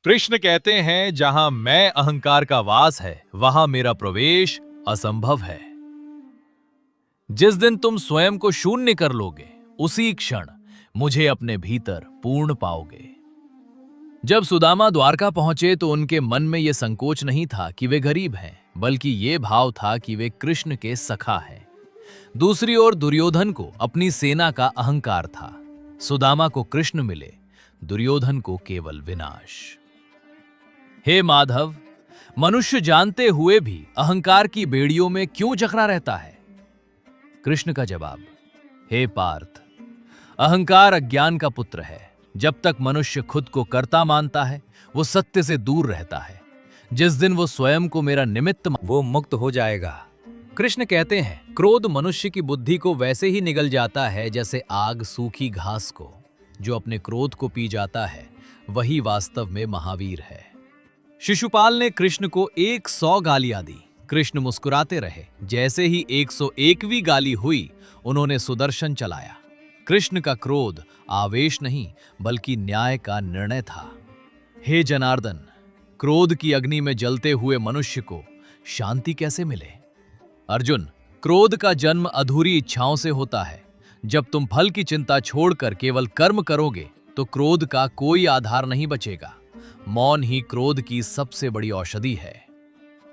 कृष्ण कहते हैं, जहां मैं अहंकार का वास है वहां मेरा प्रवेश असंभव है। जिस दिन तुम स्वयं को शून्य कर लोगे, उसी क्षण मुझे अपने भीतर पूर्ण पाओगे। जब सुदामा द्वारका पहुंचे तो उनके मन में यह संकोच नहीं था कि वे गरीब हैं, बल्कि यह भाव था कि वे कृष्ण के सखा हैं। दूसरी ओर दुर्योधन को अपनी सेना का अहंकार था। सुदामा को कृष्ण मिले, दुर्योधन को केवल विनाश। हे माधव, मनुष्य जानते हुए भी अहंकार की बेड़ियों में क्यों जकड़ा रहता है? कृष्ण का जवाब, हे पार्थ, अहंकार अज्ञान का पुत्र है। जब तक मनुष्य खुद को कर्ता मानता है, वो सत्य से दूर रहता है। जिस दिन वो स्वयं को मेरा निमित्त वो मुक्त हो जाएगा। कृष्ण कहते हैं, क्रोध मनुष्य की बुद्धि को वैसे ही निगल जाता है जैसे आग सूखी घास को। जो अपने क्रोध को पी जाता है, वही वास्तव में महावीर है। शिशुपाल ने कृष्ण को 100 गालियां दी। कृष्ण मुस्कुराते रहे। जैसे ही 101वीं गाली हुई, उन्होंने सुदर्शन चलाया। कृष्ण का क्रोध आवेश नहीं, बल्कि न्याय का निर्णय था। हे जनार्दन, क्रोध की अग्नि में जलते हुए मनुष्य को शांति कैसे मिले? अर्जुन, क्रोध का जन्म अधूरी इच्छाओं से होता है। जब तुम फल की चिंता छोड़कर केवल कर्म करोगे, तो क्रोध का कोई आधार नहीं बचेगा। मौन ही क्रोध की सबसे बड़ी औषधि है।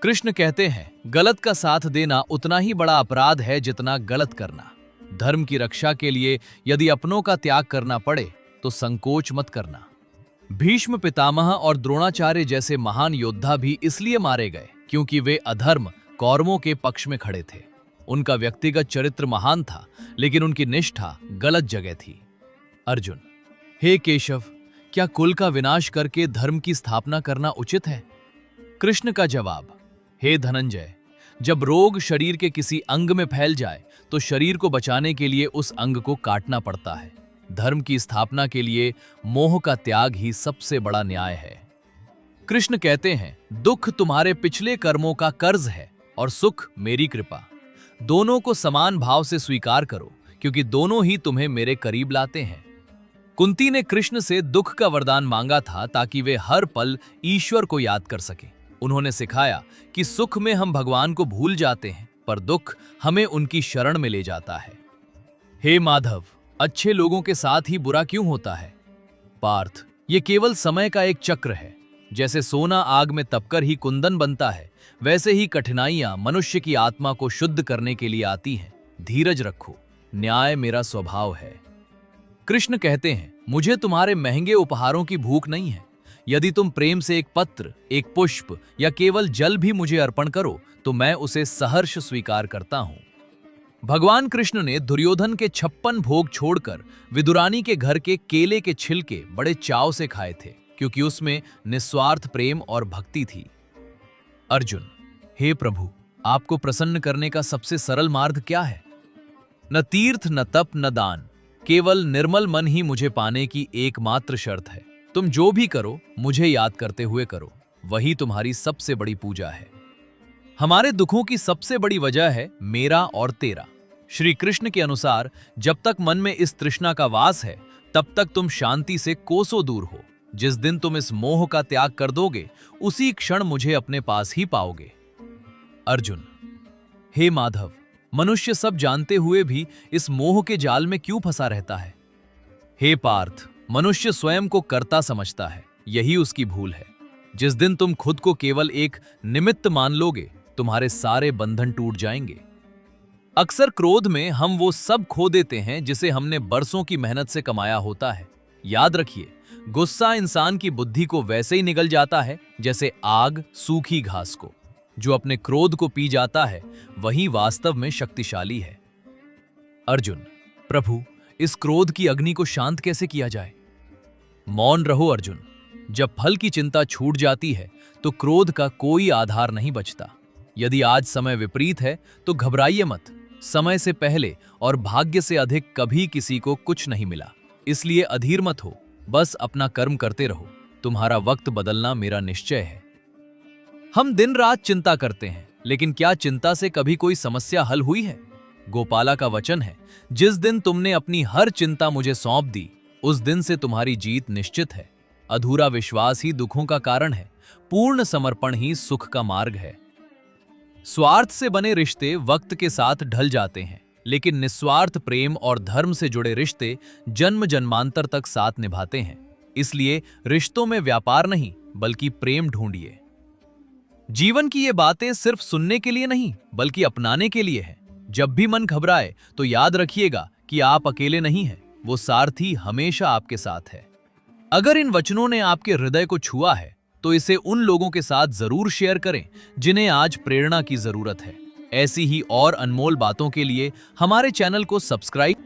कृष्ण कहते हैं, गलत का साथ देना उतना ही बड़ा अपराध है जितना गलत करना। धर्म की रक्षा के लिए यदि अपनों का त्याग करना पड़े, तो संकोच मत करना। भीष्म पितामह और द्रोणाचार्य जैसे महान योद्धा भी इसलिए मारे गए क्योंकि वे अधर्म कौरवों के पक्ष में खड़े थे। उनका व्यक्तिगत चरित्र महान था, लेकिन उनकी निष्ठा गलत जगह थी। अर्जुन, हे केशव, क्या कुल का विनाश करके धर्म की स्थापना करना उचित है? कृष्ण का जवाब, हे धनंजय, जब रोग शरीर के किसी अंग में फैल जाए तो शरीर को बचाने के लिए उस अंग को काटना पड़ता है। धर्म की स्थापना के लिए मोह का त्याग ही सबसे बड़ा न्याय है। कृष्ण कहते हैं, दुख तुम्हारे पिछले कर्मों का कर्ज है और सुख मेरी कृपा। दोनों को समान भाव से स्वीकार करो, क्योंकि दोनों ही तुम्हें मेरे करीब लाते हैं। कुंती ने कृष्ण से दुख का वरदान मांगा था ताकि वे हर पल ईश्वर को याद कर सकें। उन्होंने सिखाया कि सुख में हम भगवान को भूल जाते हैं, पर दुख हमें उनकी शरण में ले जाता है। हे माधव, अच्छे लोगों के साथ ही बुरा क्यों होता है? पार्थ, ये केवल समय का एक चक्र है। जैसे सोना आग में तपकर ही कुंदन बनता है, वैसे ही कठिनाइयां मनुष्य की आत्मा को शुद्ध करने के लिए आती हैं। धीरज रखो, न्याय मेरा स्वभाव है। कृष्ण कहते हैं, मुझे तुम्हारे महंगे उपहारों की भूख नहीं है। यदि तुम प्रेम से एक पत्र, एक पुष्प या केवल जल भी मुझे अर्पण करो, तो मैं उसे सहर्ष स्वीकार करता हूं। भगवान कृष्ण ने दुर्योधन के 56 भोग छोड़कर विदुरानी के घर के केले के छिलके बड़े चाव से खाए थे, क्योंकि उसमें निस्वार्थ प्रेम और भक्ति थी। अर्जुन, हे प्रभु, आपको प्रसन्न करने का सबसे सरल मार्ग क्या है? न तीर्थ, न तप, न दान, केवल निर्मल मन ही मुझे पाने की एकमात्र शर्त है। तुम जो भी करो, मुझे याद करते हुए करो, वही तुम्हारी सबसे बड़ी पूजा है। हमारे दुखों की सबसे बड़ी वजह है मेरा और तेरा। श्री कृष्ण के अनुसार, जब तक मन में इस तृष्णा का वास है, तब तक तुम शांति से कोसों दूर हो। जिस दिन तुम इस मोह का त्याग कर दोगे, उसी क्षण मुझे अपने पास ही पाओगे। अर्जुन, हे माधव, मनुष्य सब जानते हुए भी इस मोह के जाल में क्यों फंसा रहता है? हे पार्थ, मनुष्य स्वयं को कर्ता समझता है, यही उसकी भूल है। जिस दिन तुम खुद को केवल एक निमित्त मान लोगे, तुम्हारे सारे बंधन टूट जाएंगे। अक्सर क्रोध में हम वो सब खो देते हैं जिसे हमने बरसों की मेहनत से कमाया होता है। याद रखिए, गुस्सा इंसान की बुद्धि को वैसे ही निगल जाता है जैसे आग सूखी घास को। जो अपने क्रोध को पी जाता है, वही वास्तव में शक्तिशाली है। अर्जुन, प्रभु, इस क्रोध की अग्नि को शांत कैसे किया जाए? मौन रहो अर्जुन। जब फल की चिंता छूट जाती है, तो क्रोध का कोई आधार नहीं बचता। यदि आज समय विपरीत है, तो घबराइए मत। समय से पहले और भाग्य से अधिक कभी किसी को कुछ नहीं मिला, इसलिए अधीर मत हो। बस अपना कर्म करते रहो। तुम्हारा वक्त बदलना मेरा निश्चय है। हम दिन रात चिंता करते हैं, लेकिन क्या चिंता से कभी कोई समस्या हल हुई है? गोपाला का वचन है, जिस दिन तुमने अपनी हर चिंता मुझे सौंप दी, उस दिन से तुम्हारी जीत निश्चित है। अधूरा विश्वास ही दुखों का कारण है, पूर्ण समर्पण ही सुख का मार्ग है। स्वार्थ से बने रिश्ते वक्त के साथ ढल जाते हैं, लेकिन निस्वार्थ प्रेम और धर्म से जुड़े रिश्ते जन्म जन्मांतर तक साथ निभाते हैं। इसलिए रिश्तों में व्यापार नहीं, बल्कि प्रेम ढूंढिए। जीवन की ये बातें सिर्फ सुनने के लिए नहीं, बल्कि अपनाने के लिए है। जब भी मन घबराए तो याद रखिएगा कि आप अकेले नहीं हैं, वो सारथी हमेशा आपके साथ है। अगर इन वचनों ने आपके हृदय को छुआ है तो इसे उन लोगों के साथ जरूर शेयर करें जिन्हें आज प्रेरणा की जरूरत है। ऐसी ही और अनमोल बातों के लिए हमारे चैनल को सब्सक्राइब